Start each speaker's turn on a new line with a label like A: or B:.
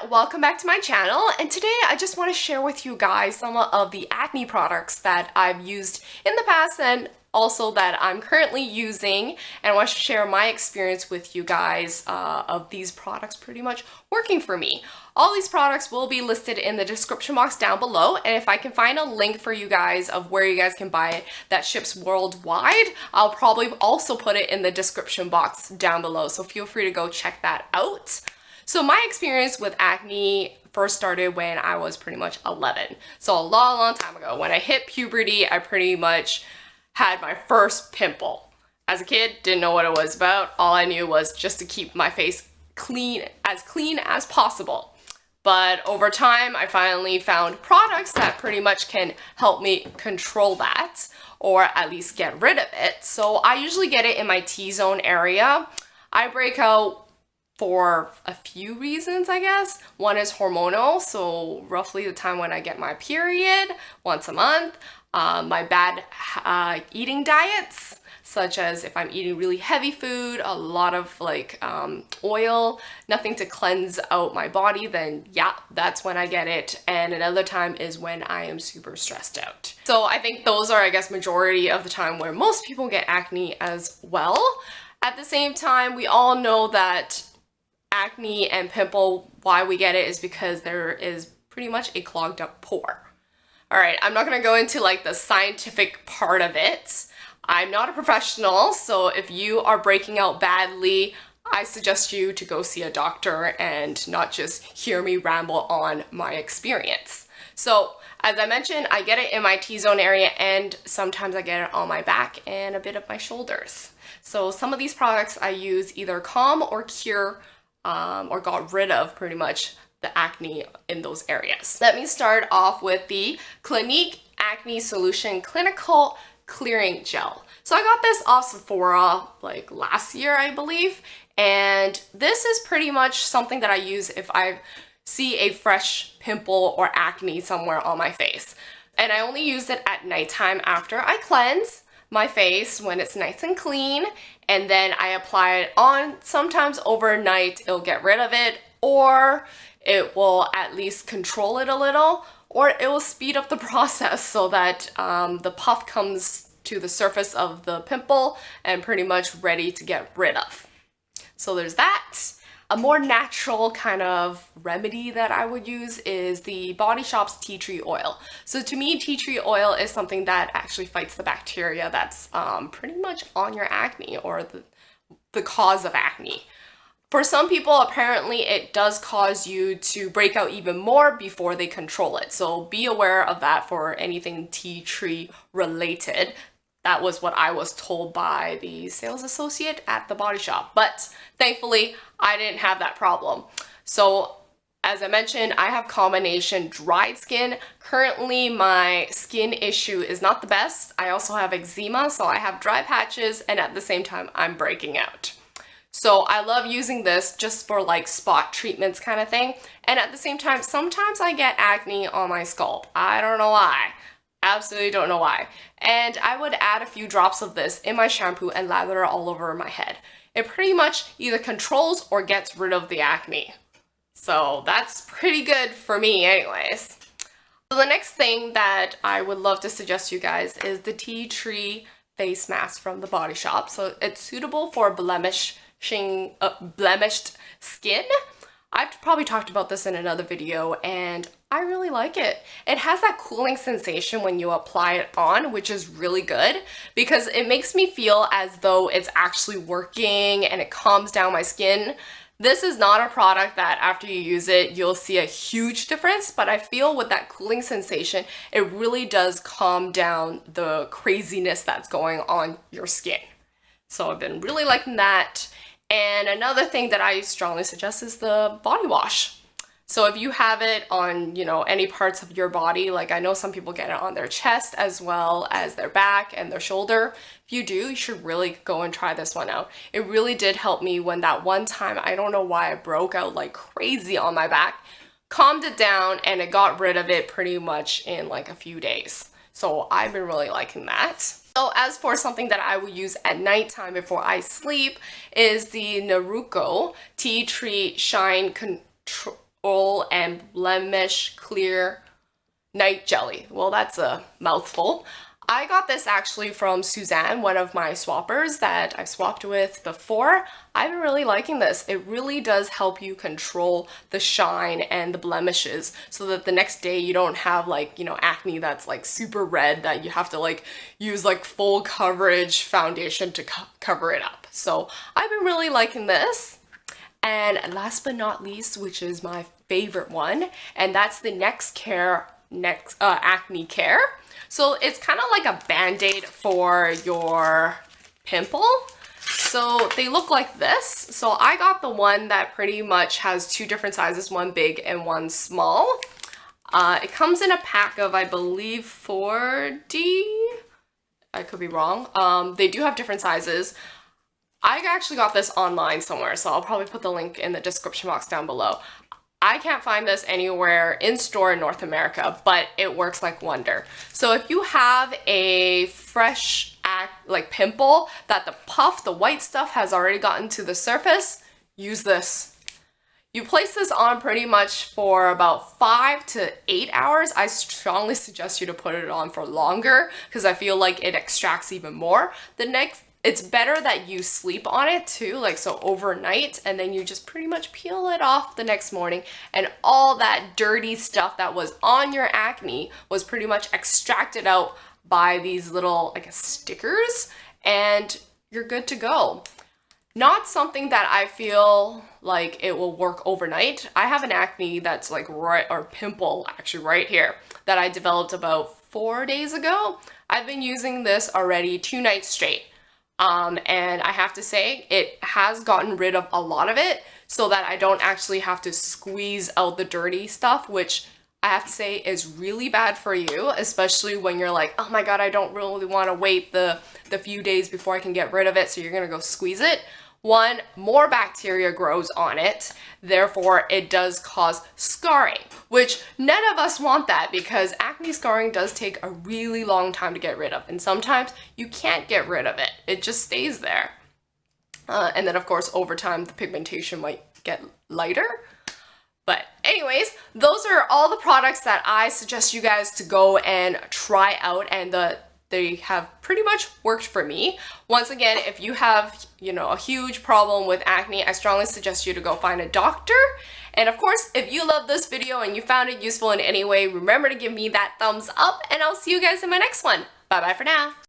A: welcome back to my channel, and today I just want to share with you guys some of the acne products that I've used in the past and also that I'm currently using, and I want to share my experience with you guys of these products pretty much working for me. All these products will be listed in the description box down below, and if I can find a link for you guys of where you guys can buy it that ships worldwide, I'll probably also put it in the description box down below, so feel free to go check that out. So my experience with acne first started when I was pretty much 11. So a long time ago. When I hit puberty, I pretty much had my first pimple. As a kid, didn't know what it was about. All I knew was just to keep my face clean as possible. But over time, I finally found products that pretty much can help me control that, or at least get rid of it. So I usually get it in my T-zone area. I break out for a few reasons, I guess. One is hormonal, so roughly the time when I get my period, once a month. My bad eating diets, such as if I'm eating really heavy food, a lot of oil, nothing to cleanse out my body, then yeah, that's when I get it. And another time is when I am super stressed out. So I think those are, I guess, majority of the time where most people get acne as well. At the same time, we all know that acne and pimple, why we get it is because there is pretty much a clogged up pore. Alright, I'm not gonna go into like the scientific part of it. I'm not a professional, so if you are breaking out badly, I suggest you to go see a doctor and not just hear me ramble on my experience. So, as I mentioned, I get it in my T-zone area, and sometimes I get it on my back and a bit of my shoulders. So some of these products I use either calm or cure or got rid of pretty much the acne in those areas. Let me start off with the Clinique Acne Solution Clinical Clearing Gel. So I got this off Sephora like last year, I believe, and this is pretty much something that I use if I see a fresh pimple or acne somewhere on my face. And I only use it at nighttime after I cleanse my face when it's nice and clean, and then I apply it on. Sometimes overnight it'll get rid of it, or it will at least control it a little, or it will speed up the process so that the puff comes to the surface of the pimple and pretty much ready to get rid of. So there's that. A more natural kind of remedy that I would use is the Body Shop's tea tree oil. So to me, tea tree oil is something that actually fights the bacteria that's pretty much on your acne, or the cause of acne. For some people, apparently it does cause you to break out even more before they control it. So be aware of that for anything tea tree related. That was what I was told by the sales associate at the Body Shop. But thankfully, I didn't have that problem. So as I mentioned, I have combination dried skin. Currently, my skin issue is not the best. I also have eczema, so I have dry patches, and at the same time, I'm breaking out. So I love using this just for like spot treatments kind of thing. And at the same time, sometimes I get acne on my scalp. I don't know why. Absolutely don't know why. And I would add a few drops of this in my shampoo and lather it all over my head. It pretty much either controls or gets rid of the acne. So that's pretty good for me anyways. So the next thing that I would love to suggest to you guys is the tea tree face mask from the Body Shop. So it's suitable for blemished skin. I've probably talked about this in another video, and I really like it. It has that cooling sensation when you apply it on, which is really good because it makes me feel as though it's actually working and it calms down my skin. This is not a product that after you use it, you'll see a huge difference, but I feel with that cooling sensation, it really does calm down the craziness that's going on your skin. So I've been really liking that. And another thing that I strongly suggest is the body wash. So if you have it on, any parts of your body, like I know some people get it on their chest as well as their back and their shoulder. If you do, you should really go and try this one out. It really did help me when that one time, I don't know why I broke out like crazy on my back, calmed it down, and it got rid of it pretty much in like a few days. So I've been really liking that. So as for something that I would use at nighttime before I sleep is the Naruko Tea Tree Shine Oil and Blemish Clear Night Jelly. Well, that's a mouthful. I got this actually from Suzanne, one of my swappers that I've swapped with before. I've been really liking this. It really does help you control the shine and the blemishes so that the next day you don't have like, you know, acne that's like super red that you have to like use like full coverage foundation to cover it up. So I've been really liking this. And last but not least, which is my favorite one, and that's the Nexcare Acne Care. So it's kind of like a band-aid for your pimple. So they look like this. So I got the one that pretty much has two different sizes, one big and one small. It comes in a pack of, I believe, 40. I could be wrong. They do have different sizes. I actually got this online somewhere, so I'll probably put the link in the description box down below. I can't find this anywhere in store in North America, but it works like wonder. So if you have a fresh like pimple that the puff, the white stuff has already gotten to the surface, use this. You place this on pretty much for about 5 to 8 hours. I strongly suggest you to put it on for longer because I feel like it extracts even more. It's better that you sleep on it too, like so overnight, and then you just pretty much peel it off the next morning, and all that dirty stuff that was on your acne was pretty much extracted out by these little, I guess, stickers, and you're good to go. Not something that I feel like it will work overnight. I have an acne that's like pimple actually right here that I developed about 4 days ago. I've been using this already 2 nights straight. And I have to say it has gotten rid of a lot of it so that I don't actually have to squeeze out the dirty stuff, which I have to say is really bad for you, especially when you're like, oh my God, I don't really want to wait the few days before I can get rid of it. So you're going to go squeeze it. One, more bacteria grows on it, therefore it does cause scarring, which none of us want that because acne scarring does take a really long time to get rid of, and sometimes you can't get rid of it. It just stays there. And then of course over time the pigmentation might get lighter. But anyways, those are all the products that I suggest you guys to go and try out, and they have pretty much worked for me. Once again, if you have, you know, a huge problem with acne, I strongly suggest you to go find a doctor. And of course, if you love this video and you found it useful in any way, remember to give me that thumbs up, and I'll see you guys in my next one. Bye bye for now.